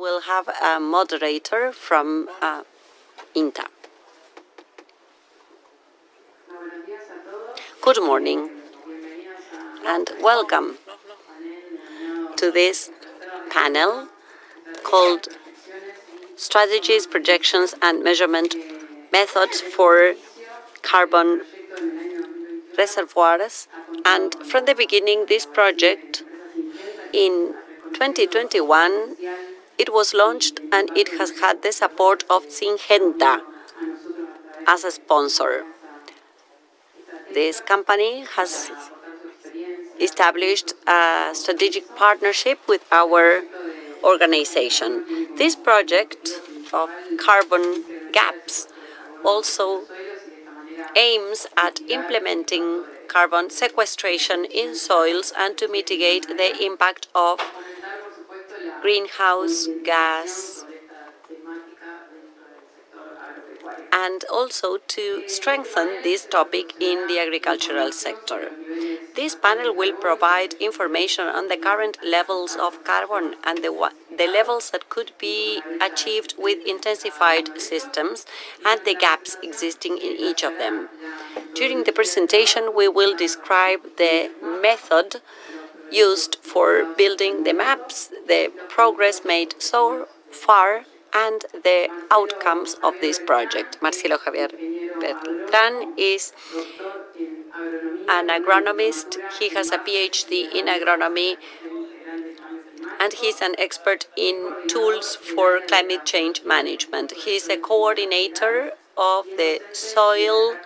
will have a moderator from INTA. Good morning and welcome to this panel called Strategies, Projections and Measurement Methods for Carbon Reservoirs. And from the beginning, this project in 2021, it was launched and it has had the support of Syngenta as a sponsor. This company has established a strategic partnership with our organization. This project of carbon gaps also aims at implementing carbon sequestration in soils and to mitigate the impact of greenhouse gas, and also to strengthen this topic in the agricultural sector. This panel will provide information on the current levels of carbon and the levels that could be achieved with intensified systems and the gaps existing in each of them. During the presentation, we will describe the method used for building the maps, the progress made so far, and the outcomes of this project. Marcelo Beltrán is an agronomist. He has a PhD in agronomy, and he's an expert in tools for climate change management. He's a coordinator of the Soil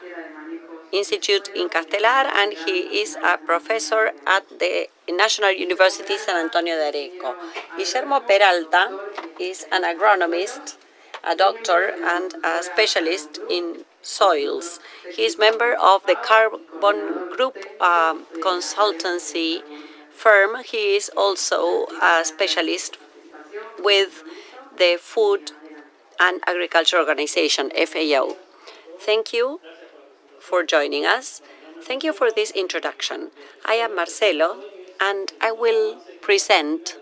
Institute in Castelar, and he is a professor at the National University San Antonio de Areco. Guillermo Peralta is an agronomist, a doctor, and a specialist in soils. He is member of the Carbon Group consultancy firm. He is also a specialist with the Food and Agriculture Organization, FAO. Thank you for joining us. Thank you for this introduction. I am Marcelo, and I will present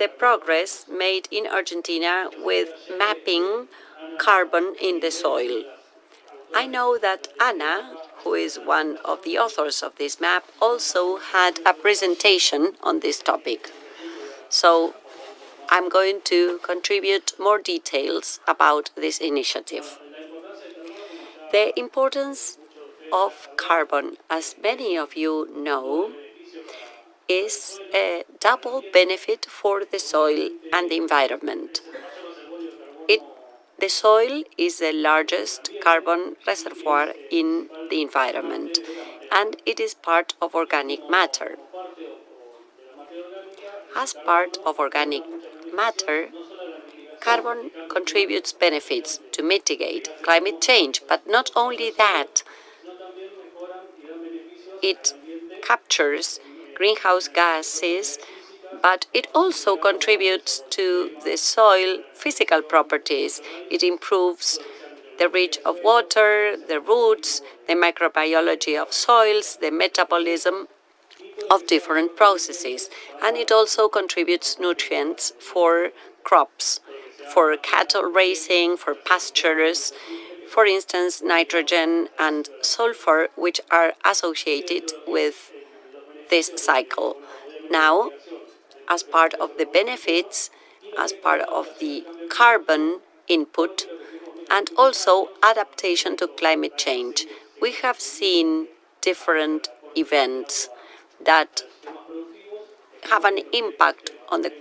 the progress made in Argentina with mapping carbon in the soil. I know that Ana, who is one of the authors of this map, also had a presentation on this topic. So I'm going to contribute more details about this initiative. The importance of carbon, as many of you know, is a double benefit for the soil and the environment. The soil is the largest carbon reservoir in the environment, and it is part of organic matter. As part of organic matter, carbon contributes benefits to mitigate climate change, but not only that, it captures greenhouse gases, but it also contributes to the soil physical properties. It improves the reach of water, the roots, the microbiology of soils, the metabolism of different processes, and it also contributes nutrients for crops, for cattle raising, for pastures, for instance, nitrogen and sulfur, which are associated with this cycle. Now, as part of the benefits, as part of the carbon input, and also adaptation to climate change, we have seen different events that have an impact on the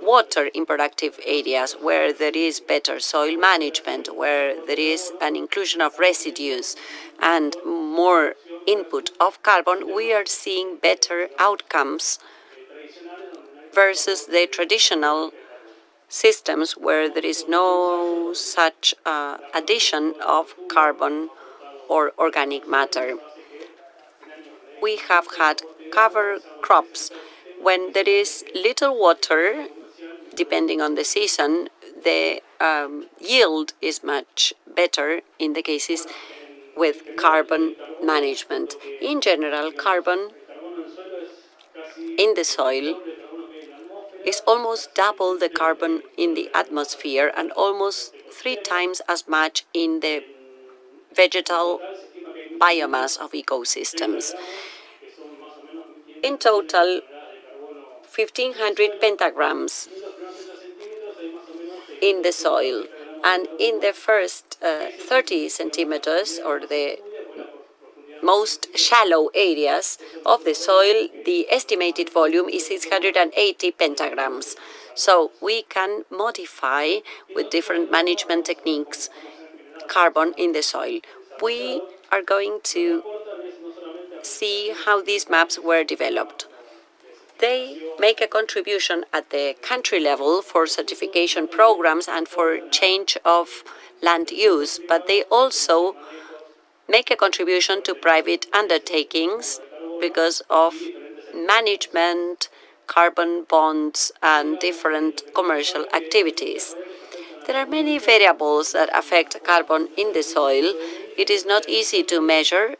water in productive areas where there is better soil management, where there is an inclusion of residues and more input of carbon. We are seeing better outcomes versus the traditional systems where there is no such addition of carbon or organic matter. We have had cover crops. When there is little water, depending on the season, the yield is much better in the cases with carbon management. In general, carbon in the soil is almost double the carbon in the atmosphere and almost 3 times as much in the vegetal biomass of ecosystems. In total, 1,500 pentagrams in the soil. And in the first 30 centimeters, or the most shallow areas of the soil, the estimated volume is 680 pentagrams. So we can modify with different management techniques carbon in the soil. We are going to see how these maps were developed. They make a contribution at the country level for certification programs and for change of land use, but they also make a contribution to private undertakings because of management, carbon bonds, and different commercial activities. There are many variables that affect carbon in the soil. It is not easy to measure.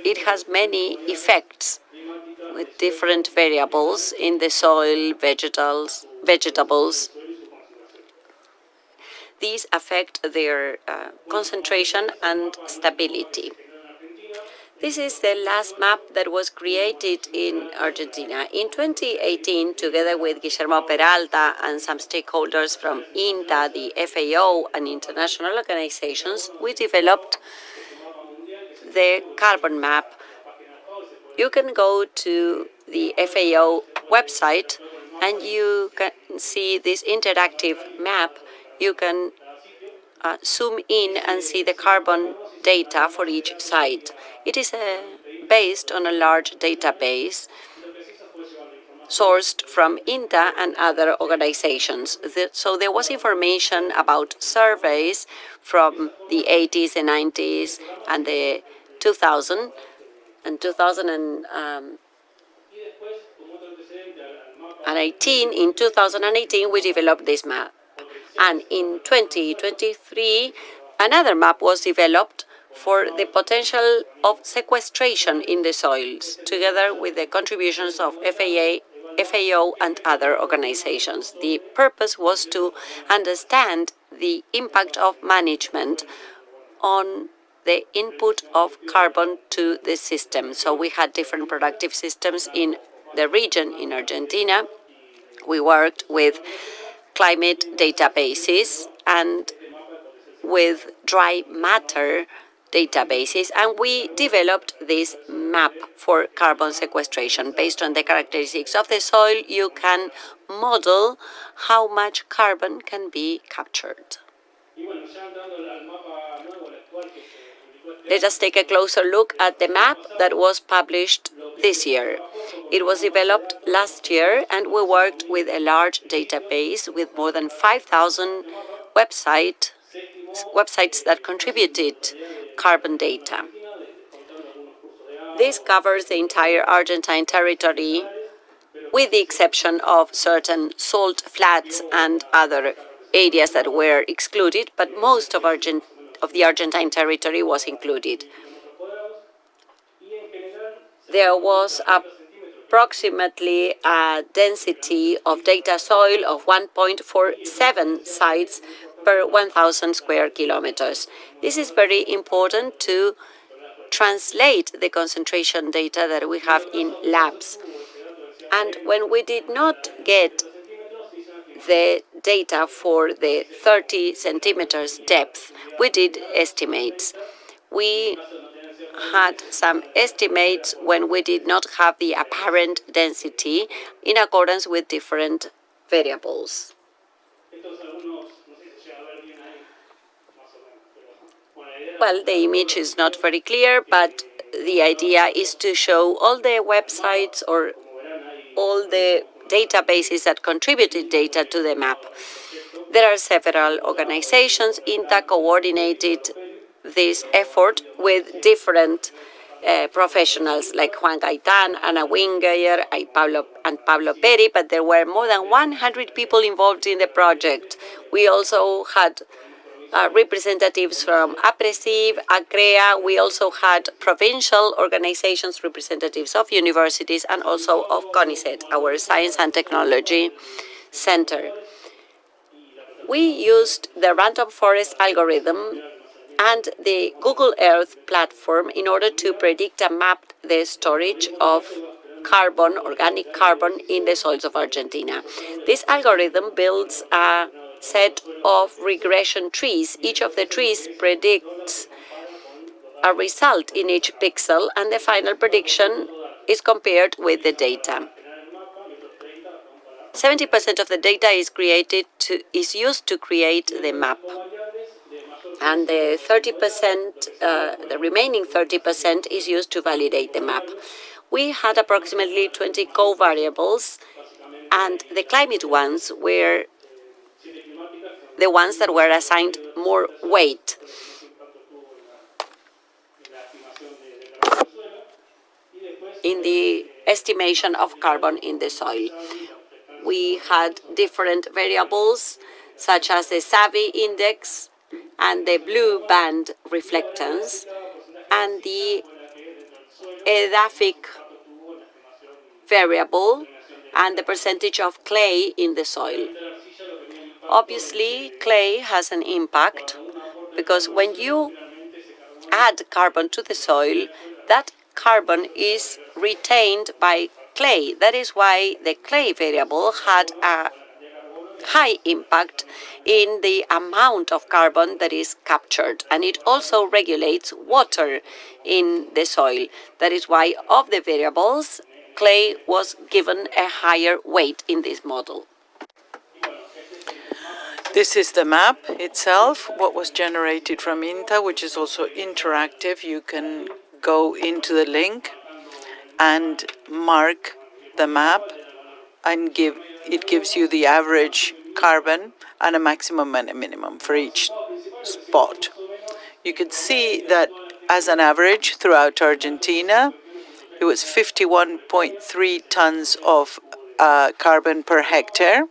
It has many effects with different variables in the soil, vegetables. These affect their concentration and stability. This is the last map that was created in Argentina. In 2018, together with Guillermo Peralta and some stakeholders from INTA, the FAO, and international organizations, we developed the carbon map. You can go to the FAO website and you can see this interactive map. You can zoom in and see the carbon data for each site. It is based on a large database sourced from INTA and other organizations. So there was information about surveys from the 80s and 90s and the 2000 and 2018. In 2018, we developed this map. And in 2023, another map was developed for the potential of sequestration in the soils, together with the contributions of FAO, and other organizations. The purpose was to understand the impact of management on the input of carbon to the system. So we had different productive systems in the region in Argentina. We worked with climate databases and with dry matter databases, and we developed this map for carbon sequestration. Based on the characteristics of the soil, you can model how much carbon can be captured. Let us take a closer look at the map that was published this year. It was developed last year, and we worked with a large database with more than 5,000 websites that contributed carbon data. This covers the entire Argentine territory, with the exception of certain salt flats and other areas that were excluded, but most of the Argentine territory was included. There was approximately a density of data soil of 1.47 sites per 1,000 square kilometers. This is very important to translate the concentration data that we have in labs. And when we did not get the data for the 30 centimeters depth, we did estimates. We had some estimates when we did not have the apparent density in accordance with different variables. Well, the image is not very clear, but the idea is to show all the websites or all the databases that contributed data to the map. There are several organizations. INTA coordinated this effort with different professionals like Juan Gaitan, Ana Wingeyer, and Pablo Peri, but there were more than 100 people involved in the project. We also had representatives from Aapresid, ACREA. We also had provincial organizations, representatives of universities, and also of CONICET, our Science and Technology Center. We used the random forest algorithm and the Google Earth platform in order to predict and map the storage of carbon, organic carbon, in the soils of Argentina. This algorithm builds a set of regression trees. Each of the trees predicts a result in each pixel, and the final prediction is compared with the data. 70% of the data is used to create the map, and the 30%, the remaining 30% is used to validate the map. We had approximately 20 covariables, and the climate ones were the ones that were assigned more weight. In the estimation of carbon in the soil, we had different variables such as the SAVI index and the blue band reflectance and the edaphic variable and the percentage of clay in the soil. Obviously, clay has an impact because when you add carbon to the soil, that carbon is retained by clay. That is why the clay variable had a high impact in the amount of carbon that is captured, and it also regulates water in the soil. That is why, of the variables, clay was given a higher weight in this model. This is the map itself, what was generated from INTA, which is also interactive. You can go into the link and mark the map, and it gives you the average carbon and a maximum and a minimum for each spot. You could see that as an average throughout Argentina, it was 51.3 tons of carbon per hectare,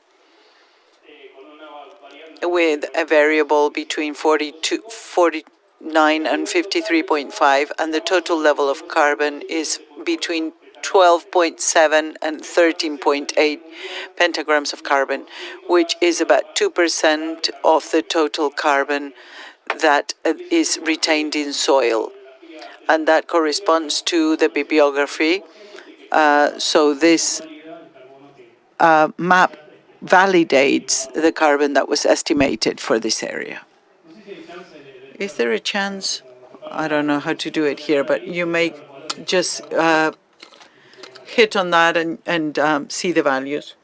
with a variable between 49 and 53.5, and the total level of carbon is between 12.7 and 13.8 pentagrams of carbon, which is about 2% of the total carbon that is retained in soil. And that corresponds to the bibliography. So this map validates the carbon that was estimated for this area. Is there a chance, I don't know how to do it here, but you may just hit on that and see the values?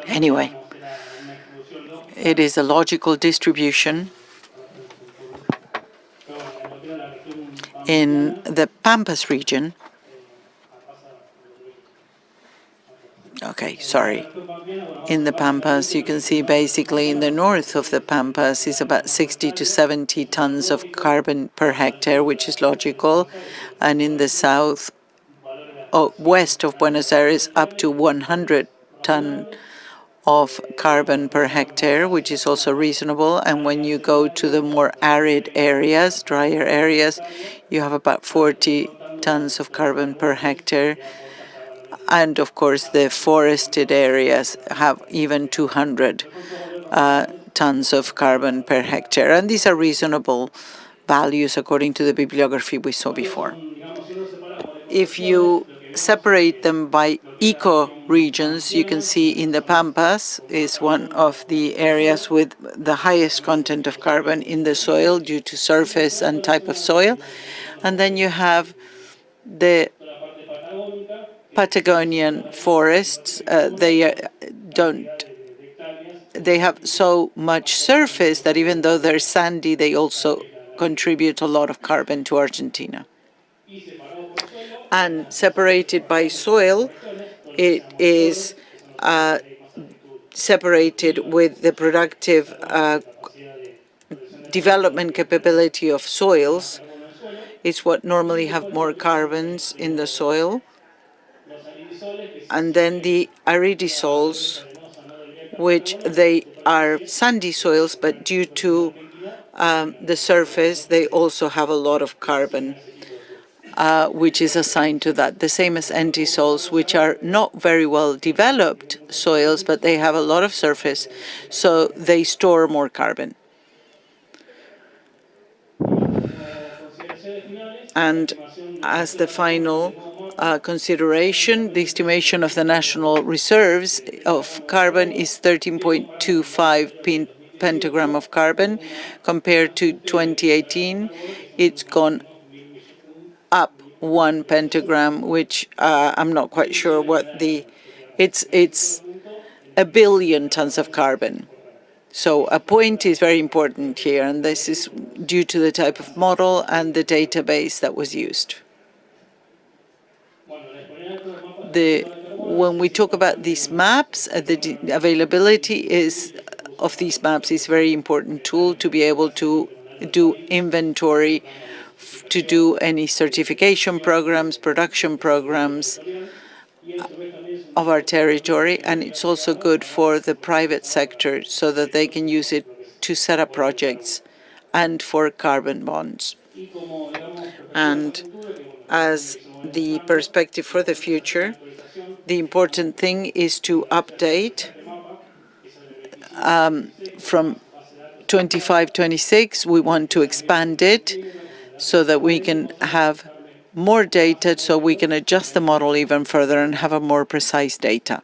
Anyway, it is a logical distribution in the Pampas region. Okay, sorry. In the Pampas, you can see basically in the north of the Pampas is about 60 to 70 tons of carbon per hectare, which is logical. And in the south, west of Buenos Aires, up to 100 ton of carbon per hectare, which is also reasonable. And when you go to the more arid areas, drier areas, you have about 40 tons of carbon per hectare. And of course, the forested areas have even 200 tons of carbon per hectare. And these are reasonable values according to the bibliography we saw before. If you separate them by eco-regions, you can see in the Pampas is one of the areas with the highest content of carbon in the soil due to surface and type of soil. And then you have the Patagonian forests. They have so much surface that even though they're sandy, they also contribute a lot of carbon to Argentina. And separated by soil, it is separated with the productive development capability of soils. It's what normally have more carbons in the soil. And then the aridisols, which they are sandy soils, but due to the surface, they also have a lot of carbon, which is assigned to that. The same as entisols, which are not very well developed soils, but they have a lot of surface, so they store more carbon. And as the final consideration, the estimation of the national reserves of carbon is 13.25 pentagram of carbon. Compared to 2018, it's gone up 1 pentagram, which I'm not quite sure what it's a billion tons of carbon. So a point is very important here, and this is due to the type of model and the database that was used. When we talk about these maps, the availability of these maps is a very important tool to be able to do inventory, to do any certification programs, production programs of our territory, and it's also good for the private sector so that they can use it to set up projects and for carbon bonds. And as the perspective for the future, the important thing is to update from 25-26. We want to expand it so that we can have more data, so we can adjust the model even further and have a more precise data.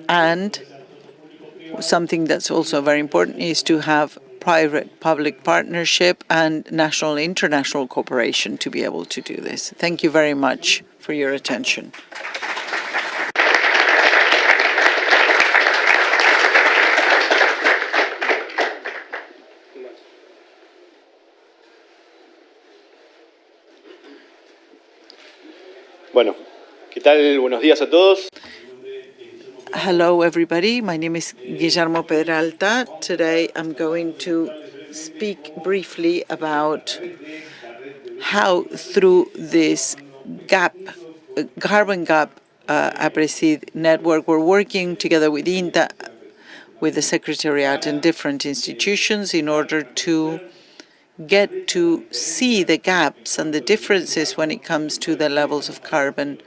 And something that's also very important is to have private-public partnership and national international cooperation to be able to do this. Thank you very much for your attention. Bueno, ¿qué tal? Buenos días a todos. Hello, everybody. My name is Guillermo Peralta. Today, I'm going to speak briefly about how through this carbon gap Aapresid network, we're working together with INTA, with the Secretariat and different institutions in order to get to see the gaps and the differences when it comes to the levels of carbon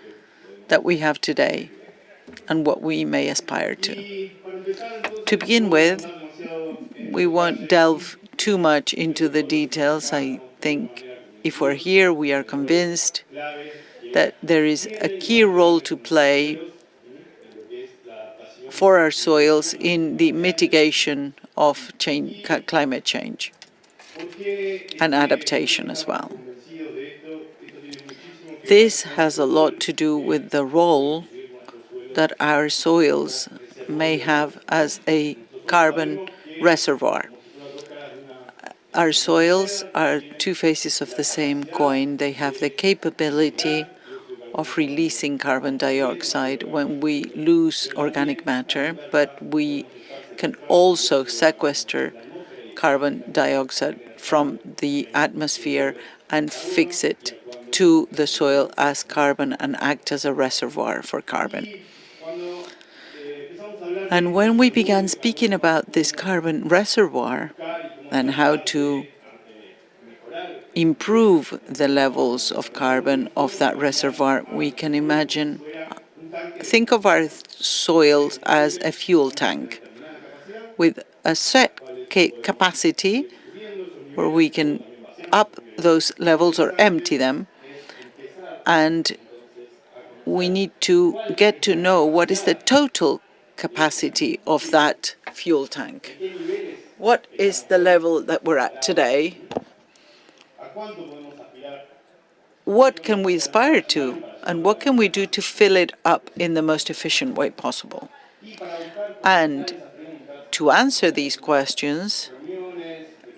that we have today and what we may aspire to. To begin with, we won't delve too much into the details. I think if we're here, we are convinced that there is a key role to play for our soils in the mitigation of climate change and adaptation as well. This has a lot to do with the role that our soils may have as a carbon reservoir. Our soils are two faces of the same coin. They have the capability of releasing carbon dioxide when we lose organic matter, but we can also sequester carbon dioxide from the atmosphere and fix it to the soil as carbon and act as a reservoir for carbon. And when we began speaking about this carbon reservoir and how to improve the levels of carbon of that reservoir, we can think of our soils as a fuel tank with a set capacity where we can up those levels or empty them. And we need to get to know what is the total capacity of that fuel tank. What is the level that we're at today? What can we aspire to? And what can we do to fill it up in the most efficient way possible? And to answer these questions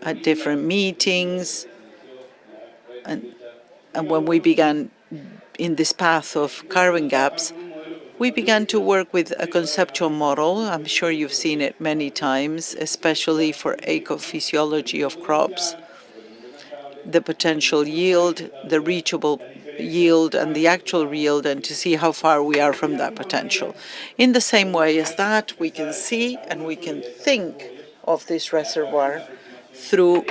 at different meetings, and when we began in this path of carbon gaps, we began to work with a conceptual model. I'm sure you've seen it many times, especially for ecophysiology of crops. the potential yield, the reachable yield, and the actual yield, and to see how far we are from that potential. In the same way as that, we can see and we can think of this reservoir through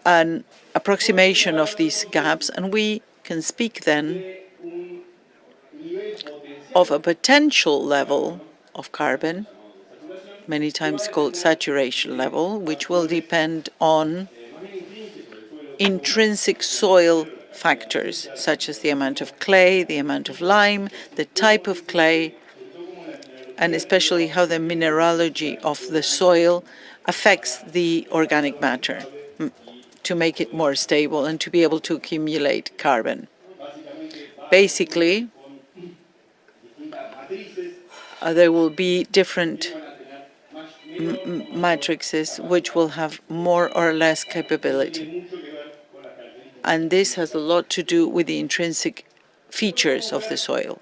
an approximation of these gaps, and we can speak then of a potential level of carbon, many times called saturation level, which will depend on intrinsic soil factors, such as the amount of clay, the amount of lime, the type of clay, and especially how the mineralogy of the soil affects the organic matter to make it more stable and to be able to accumulate carbon. Basically, there will be different matrices which will have more or less capability. And this has a lot to do with the intrinsic features of the soil.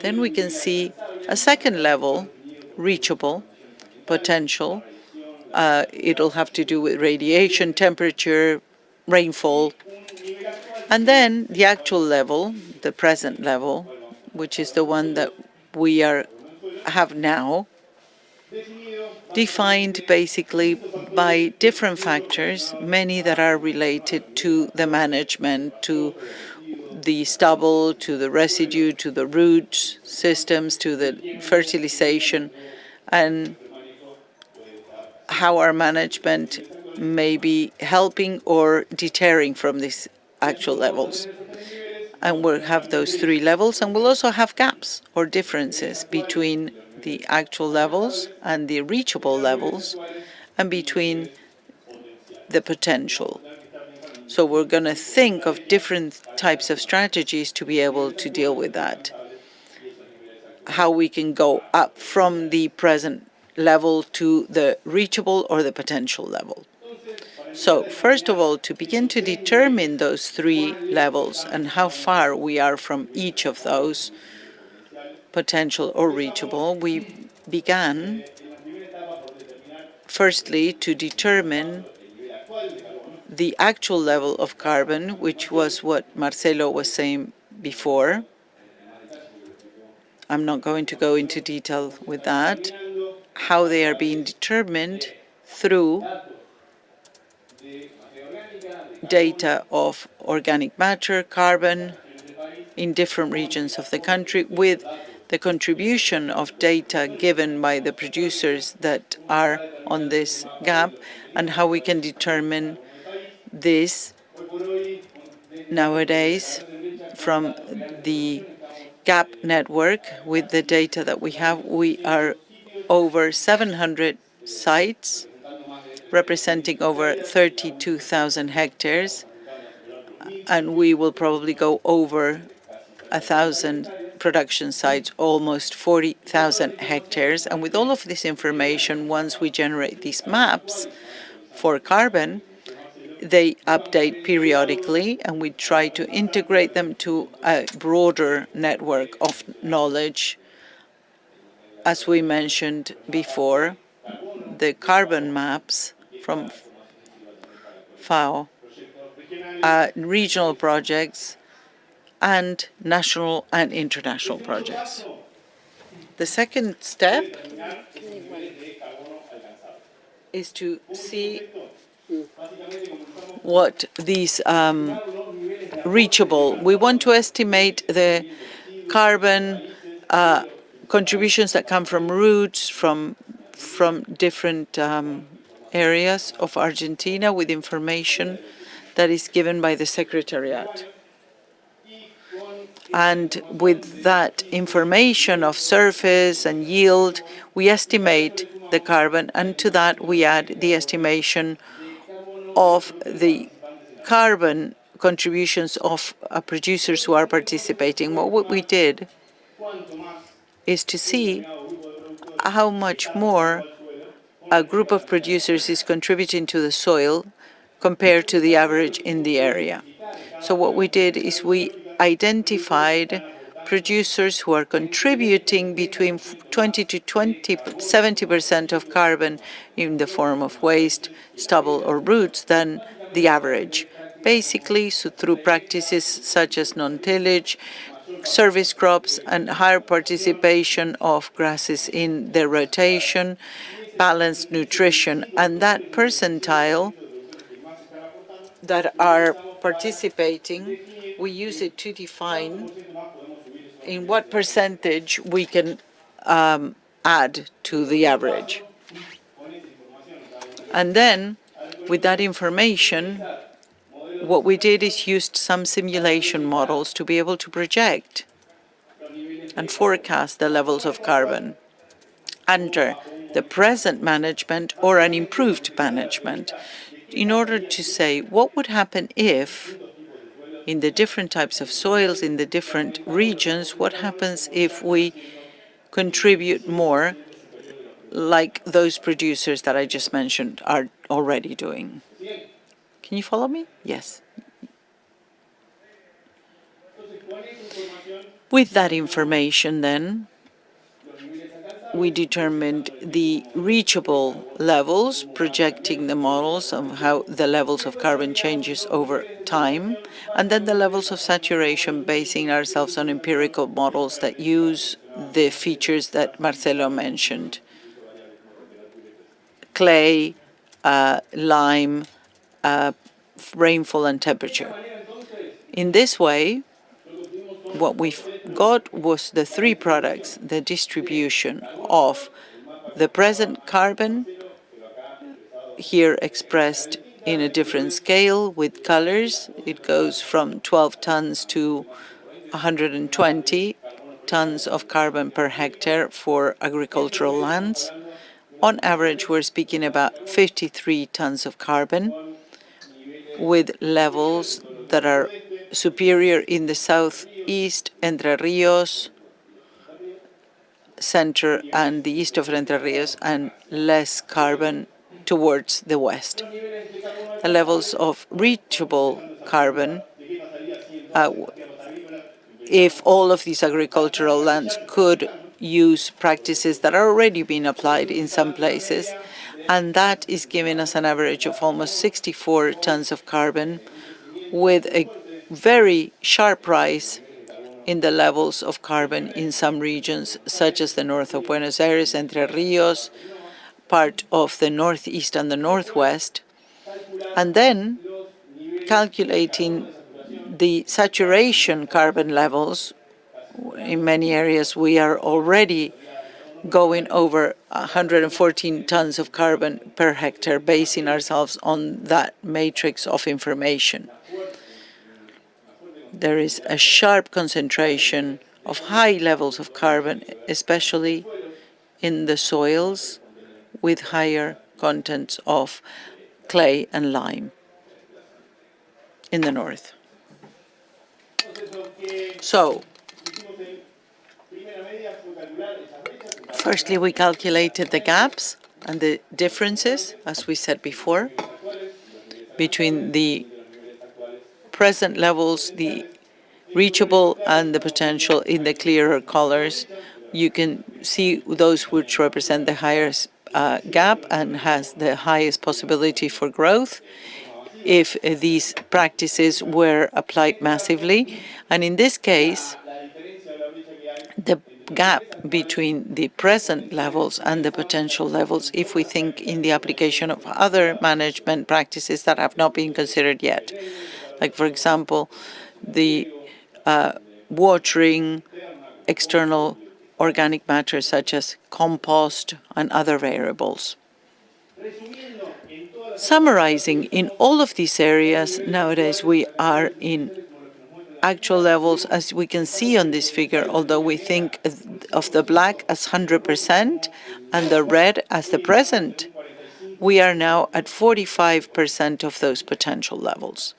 Then we can see a second level, reachable, potential. It'll have to do with radiation, temperature, rainfall. And then the actual level, the present level, which is the one that we have now, defined basically by different factors, many that are related to the management, to the stubble, to the residue, to the root systems, to the fertilization, and how our management may be helping or deterring from these actual levels. And we'll have those three levels, and we'll also have gaps or differences between the actual levels and the reachable levels, and between the potential. So we're going to think of different types of strategies to be able to deal with that. How we can go up from the present level to the reachable or the potential level. So first of all, to begin to determine those three levels and how far we are from each of those, potential or reachable, we began firstly to determine the actual level of carbon, which was what Marcelo was saying before. I'm not going to go into detail with that, how they are being determined through data of organic matter, carbon, in different regions of the country, with the contribution of data given by the producers that are on this gap, and how we can determine this nowadays from the gap network. With the data that we have, we are over 700 sites representing over 32,000 hectares, and we will probably go over 1,000 production sites, almost 40,000 hectares. And with all of this information, once we generate these maps for carbon, they update periodically, and we try to integrate them to a broader network of knowledge. As we mentioned before, the carbon maps from FAO, regional projects, and national and international projects. The second step is to see what these reachable. We want to estimate the carbon contributions that come from roots, from different areas of Argentina, with information that is given by the Secretariat. And with that information of surface and yield, we estimate the carbon, and to that we add the estimation of the carbon contributions of producers who are participating. What we did is to see how much more a group of producers is contributing to the soil compared to the average in the area. So what we did is we identified producers who are contributing between 20 to 70% of carbon in the form of waste, stubble, or roots than the average. basically through practices such as non-tillage, service crops, and higher participation of grasses in their rotation, balanced nutrition. And that percentile that are participating, we use it to define in what percentage we can add to the average. And then, with that information, what we did is used some simulation models to be able to project and forecast the levels of carbon under the present management or an improved management, in order to say what would happen if, in the different types of soils, in the different regions, what happens if we contribute more, like those producers that I just mentioned are already doing. Can you follow me? Yes. With that information, then, we determined the reachable levels, projecting the models of how the levels of carbon changes over time, and then the levels of saturation, basing ourselves on empirical models that use the features that Marcelo mentioned: clay, lime, rainfall, and temperature. In this way, what we got was the three products: the distribution of the present carbon, here expressed in a different scale with colors. It goes from 12 tons to 120 tons of carbon per hectare for agricultural lands. On average, we're speaking about 53 tons of carbon, with levels that are superior in the southeast, Entre Rios, center, and the east of Entre Rios, and less carbon towards the west. The levels of reachable carbon, if all of these agricultural lands could use practices that are already being applied in some places, and that is giving us an average of almost 64 tons of carbon, with a very sharp rise in the levels of carbon in some regions, such as the north of Buenos Aires, Entre Rios, part of the northeast and the northwest, and then calculating the saturation carbon levels. In many areas, we are already going over 114 tons of carbon per hectare, basing ourselves on that matrix of information. There is a sharp concentration of high levels of carbon, especially in the soils with higher contents of clay and lime in the north. So, firstly, we calculated the gaps and the differences, as we said before, between the present levels, the reachable, and the potential in the clearer colors. You can see those which represent the highest gap and has the highest possibility for growth if these practices were applied massively. And in this case, the gap between the present levels and the potential levels, if we think in the application of other management practices that have not been considered yet, like, for example, the watering, external organic matter such as compost and other variables. Summarizing, in all of these areas, nowadays we are in actual levels, as we can see on this figure, although we think of the black as 100% and the red as the present, we are now at 45% of those potential levels.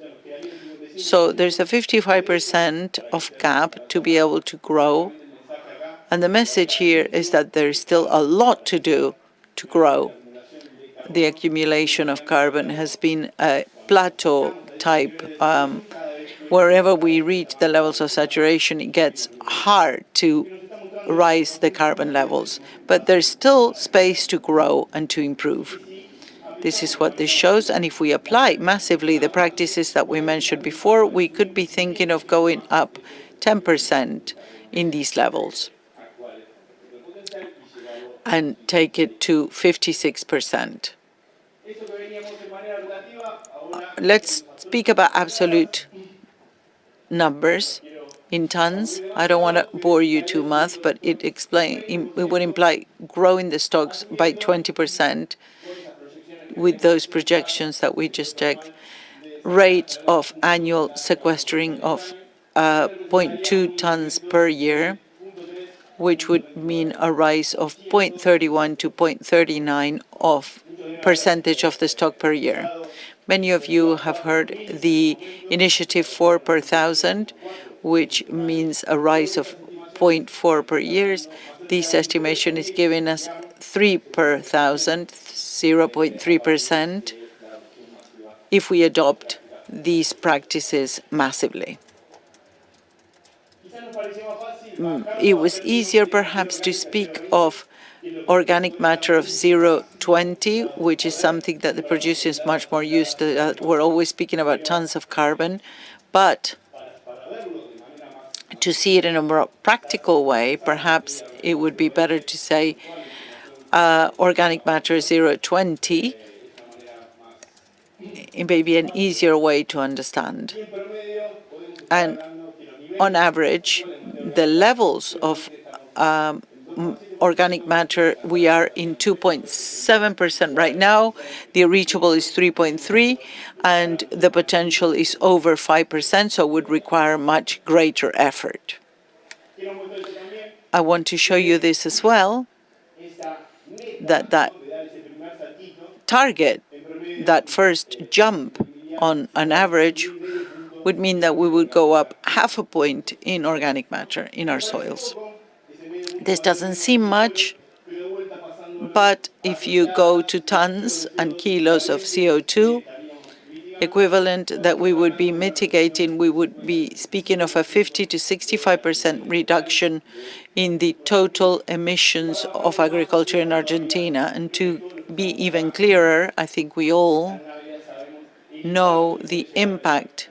So there's a 55% of gap to be able to grow. And the message here is that there's still a lot to do to grow. The accumulation of carbon has been a plateau type. Wherever we reach the levels of saturation, it gets hard to rise the carbon levels. But there's still space to grow and to improve. This is what this shows, and if we apply massively the practices that we mentioned before, we could be thinking of going up 10% in these levels and take it to 56%. Let's speak about absolute numbers in tons. I don't want to bore you too much, but it would imply growing the stocks by 20% with those projections that we just checked. Rates of annual sequestering of 0.2 tons per year, which would mean a rise of 0.31 to 0.39 of percentage of the stock per year. Many of you have heard the initiative 4 per thousand, which means a rise of 0.4 per year. This estimation is giving us 3 per thousand, 0.3%, if we adopt these practices massively. It was easier perhaps to speak of organic matter of 0.20, which is something that the producer is much more used to. We're always speaking about tons of carbon, but to see it in a more practical way, perhaps it would be better to say organic matter 0.20. It may be an easier way to understand. And on average, the levels of organic matter, we are in 2.7% right now. The reachable is 3.3, and the potential is over 5%, so it would require much greater effort. I want to show you this as well, that target, that first jump on an average, would mean that we would go up half a point in organic matter in our soils. This doesn't seem much, but if you go to tons and kilos of CO2 equivalent that we would be mitigating, we would be speaking of a 50 to 65% reduction in the total emissions of agriculture in Argentina. And to be even clearer, I think we all know the impact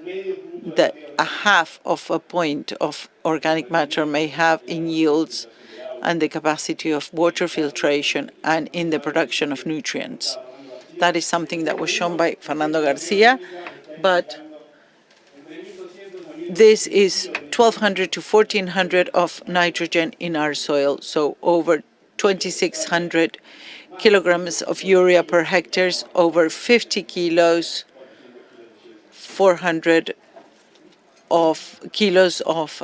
that a half of a point of organic matter may have in yields and the capacity of water filtration and in the production of nutrients. That is something that was shown by Fernando Garcia, but this is 1,200 to 1,400 of nitrogen in our soil, so over 2,600 kilograms of urea per hectare, over 50 kilos, 400 of kilos of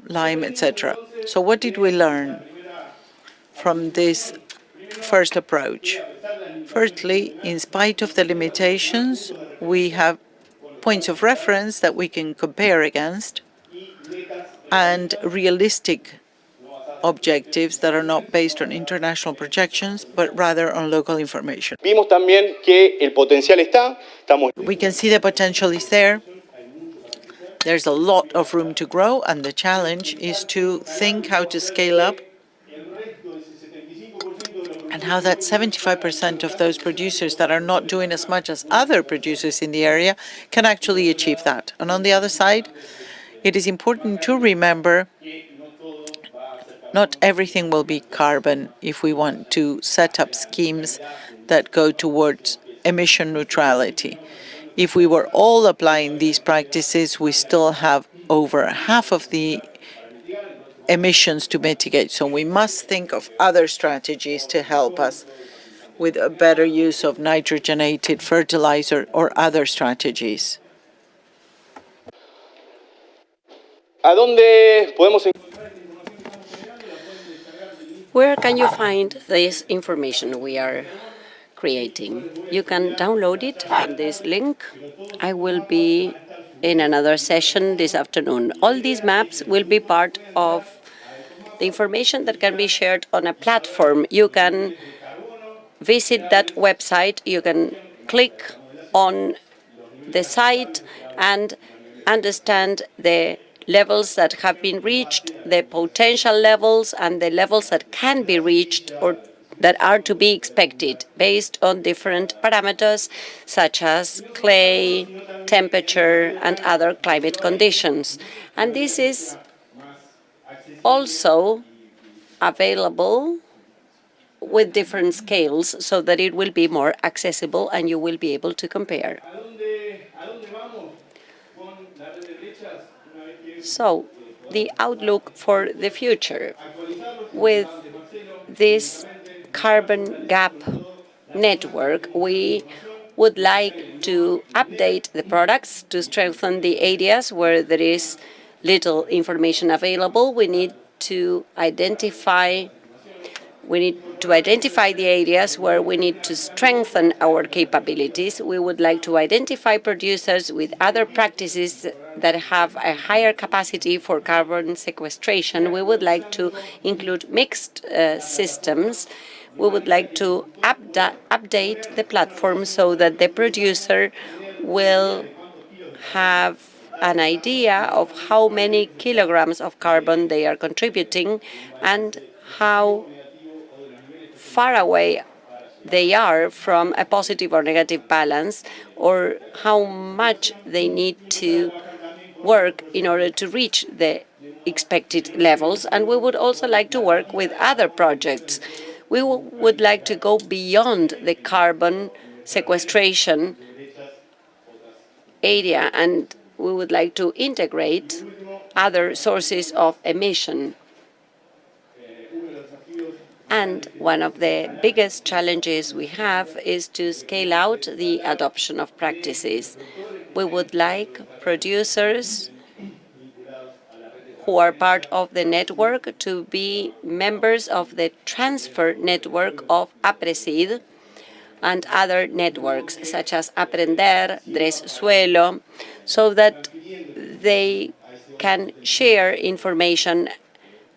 lime, etc. So what did we learn from this first approach? Firstly, in spite of the limitations, we have points of reference that we can compare against and realistic objectives that are not based on international projections, but rather on local information. Vimos también que el potencial está. We can see the potential is there. There's a lot of room to grow, and the challenge is to think how to scale up and how that 75% of those producers that are not doing as much as other producers in the area can actually achieve that. And on the other side, it is important to remember not everything will be carbon if we want to set up schemes that go towards emission neutrality. If we were all applying these practices, we still have over half of the emissions to mitigate. So we must think of other strategies to help us with a better use of nitrogenated fertilizer or other strategies. ¿A dónde podemos Where can you find this information we are creating? You can download it from this link. I will be in another session this afternoon. All these maps will be part of the information that can be shared on a platform. You can visit that website. You can click on the site and understand the levels that have been reached, the potential levels, and the levels that can be reached or that are to be expected based on different parameters such as clay, temperature, and other climate conditions. And this is also available with different scales so that it will be more accessible and you will be able to compare. So, the outlook for the future with this carbon gap network, we would like to update the products to strengthen the areas where there is little information available. We need to identify the areas where we need to strengthen our capabilities. We would like to identify producers with other practices that have a higher capacity for carbon sequestration. We would like to include mixed systems. We would like to update the platform so that the producer will have an idea of how many kilograms of carbon they are contributing and how far away they are from a positive or negative balance, or how much they need to work in order to reach the expected levels. And we would also like to work with other projects. We would like to go beyond the carbon sequestration area, and we would like to integrate other sources of emission. And one of the biggest challenges we have is to scale out the adoption of practices. We would like producers who are part of the network to be members of the transfer network of Aapresid and other networks, such as Aprender, Suelo, so that they can share information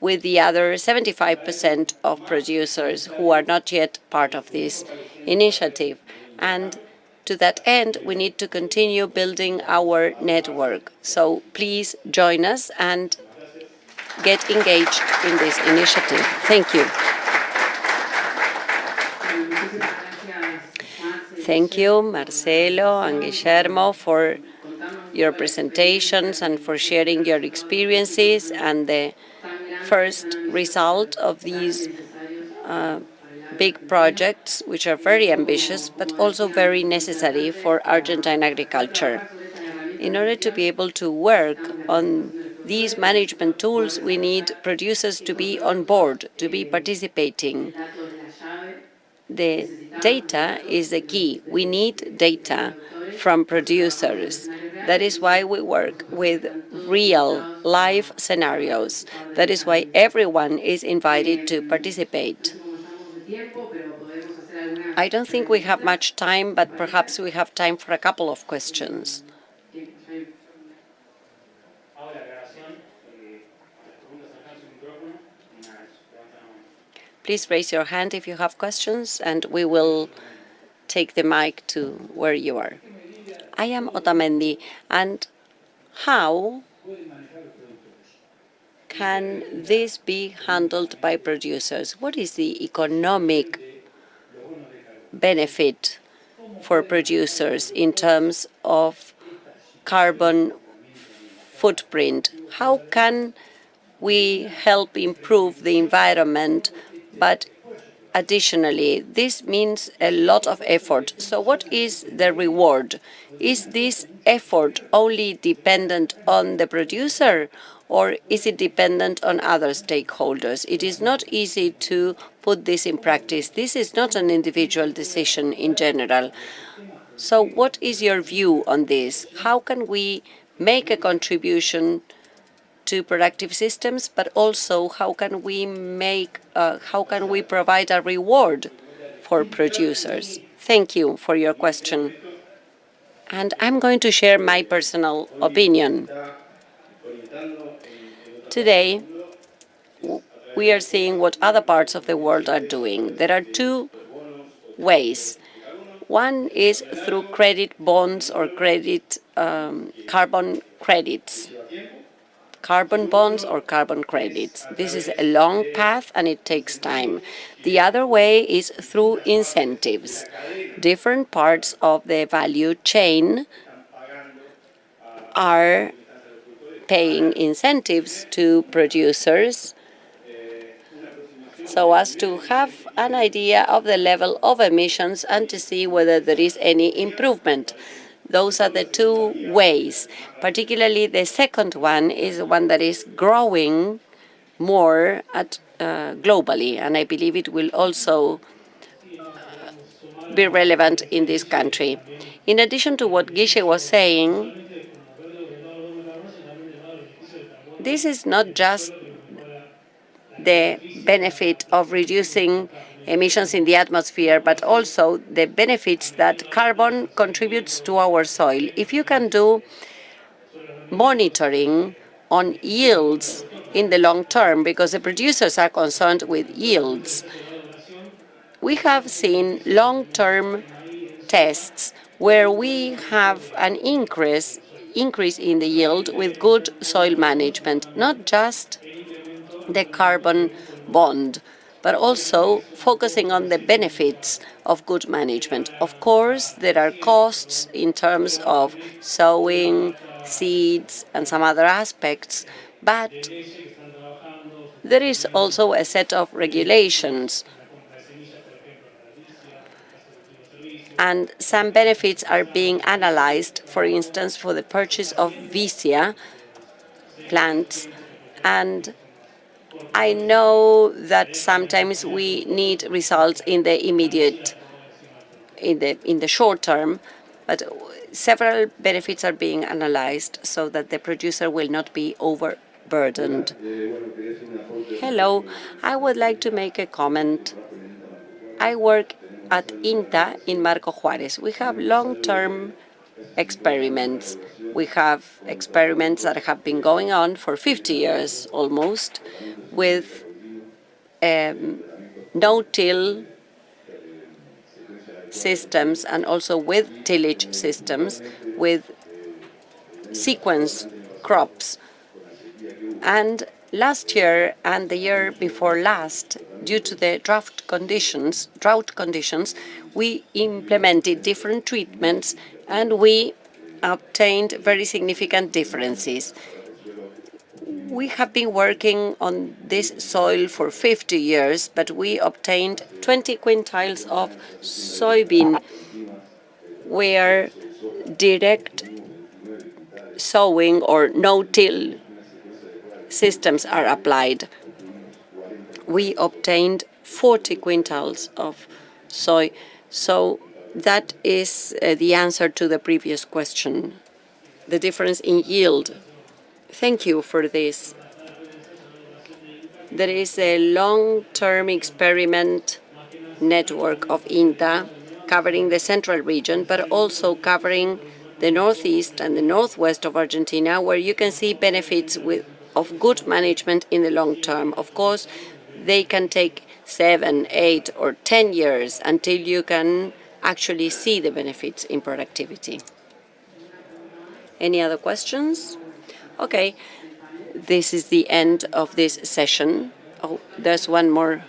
with the other 75% of producers who are not yet part of this initiative. And to that end, we need to continue building our network. So please join us and get engaged in this initiative. Thank you. Thank you, Marcelo and Guillermo, for your presentations and for sharing your experiences and the first result of these big projects, which are very ambitious, but also very necessary for Argentine agriculture. In order to be able to work on these management tools, we need producers to be on board, to be participating. The data is the key. We need data from producers. That is why we work with real, live scenarios. That is why everyone is invited to participate. I don't think we have much time, but perhaps we have time for a couple of questions. Please raise your hand if you have questions, and we will take the mic to where you are. I am Otamendi, and how can this be handled by producers? What is the economic benefit for producers in terms of carbon footprint? How can we help improve the environment? But additionally, this means a lot of effort. So what is the reward? Is this effort only dependent on the producer, or is it dependent on other stakeholders? It is not easy to put this in practice. This is not an individual decision in general. So what is your view on this? How can we make a contribution to productive systems, but also how can we provide a reward for producers? Thank you for your question. And I'm going to share my personal opinion. Today, we are seeing what other parts of the world are doing. There are two ways. One is through credit bonds or credit carbon credits. carbon bonds or carbon credits. This is a long path and it takes time. The other way is through incentives. Different parts of the value chain are paying incentives to producers so as to have an idea of the level of emissions and to see whether there is any improvement. Those are the two ways. Particularly the second one is the one that is growing more globally, and I believe it will also be relevant in this country. In addition to what Guille was saying, this is not just the benefit of reducing emissions in the atmosphere, but also the benefits that carbon contributes to our soil. If you can do monitoring on yields in the long term, because the producers are concerned with yields, we have seen long-term tests where we have an increase in the yield with good soil management, not just the carbon bond, but also focusing on the benefits of good management. Of course, there are costs in terms of sowing, seeds, and some other aspects, but there is also a set of regulations, and some benefits are being analyzed, for instance, for the purchase of Vicia plants. And I know that sometimes we need results in the immediate, in the short term, but several benefits are being analyzed so that the producer will not be overburdened. Hello, I would like to make a comment. I work at INTA in Marco Juárez. We have long-term experiments. We have experiments that have been going on for 50 years almost with no-till systems and also with tillage systems, with sequence crops. And last year and the year before last, due to the drought conditions, we implemented different treatments and we obtained very significant differences. We have been working on this soil for 50 years, but we obtained 20 quintals of soybean where direct sowing or no-till systems are applied. We obtained 40 quintals of soy. So that is the answer to the previous question, the difference in yield. Thank you for this. There is a long-term experiment network of INTA covering the central region, but also covering the northeast and the northwest of Argentina, where you can see benefits of good management in the long term. Of course, they can take 7, 8, or 10 years until you can actually see the benefits in productivity. Any other questions? Okay, this is the end of this session. Oh, there's one more.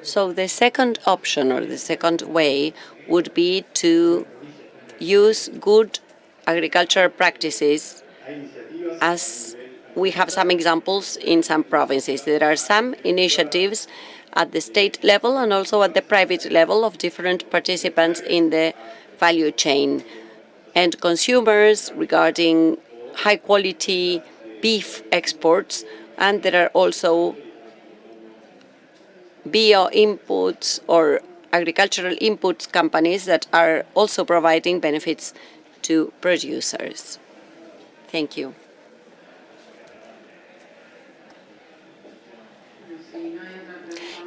So the second option or the second way would be to use good agricultural practices, as we have some examples in some provinces. There are some initiatives at the state level and also at the private level of different participants in the value chain and consumers regarding high-quality beef exports. And there are also bio inputs or agricultural inputs companies that are also providing benefits to producers. Thank you.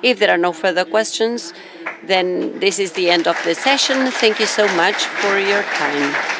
If there are no further questions, then this is the end of the session. Thank you so much for your time.